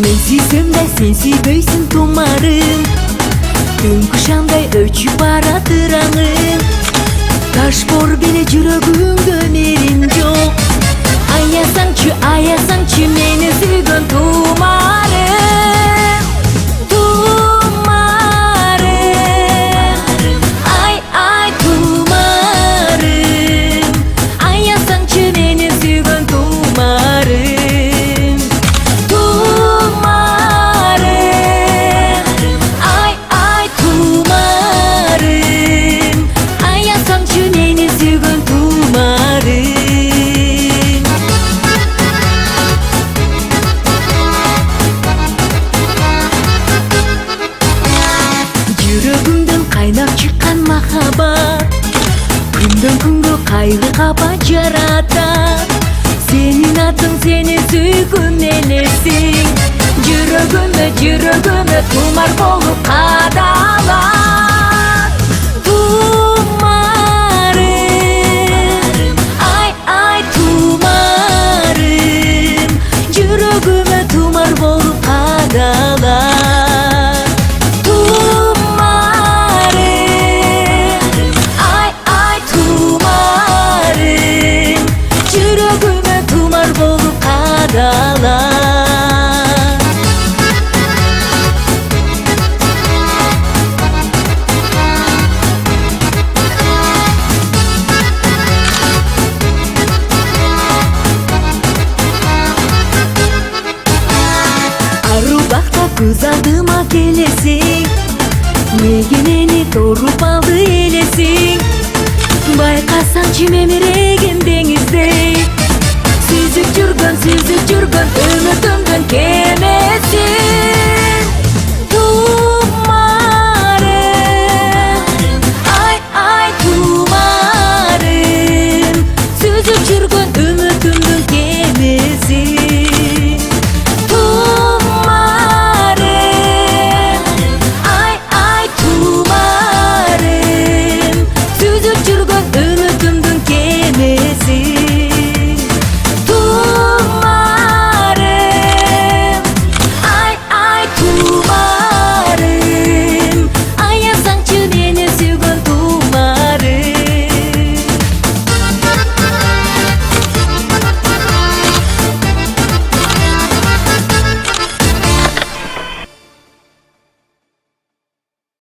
Мен сүйсем да сен сүйбөйсүң тумарым, түнкү шамдай өчүп баратыр аңың. Таш бор беле жүрөгүңдө мээрим жок. Аясаңчы мени сүйгөн тумарым, тумарым. Ай тумарым, аясаңчы мени сүйгөн тумарым, тумарым. Ай тумарым, аясаңчы мени сүйгөн тумарым. Жүрөгүмдөн кайнап чыккан махаббат күндөн күнгө кайгы капа жаратат. Сенин атың, сени сүйгүм элесиң, жүрөгүмө тумар болуп кадалат. Тумарым, ай тумарым, жүрөгүмө тумар болуп кадалат. Көз алдыма келесиң, мегенени торуп алды элесиң. Байкасаңчы мемиреген деңиздей, сүзүп жүргөн үмүтүмдүн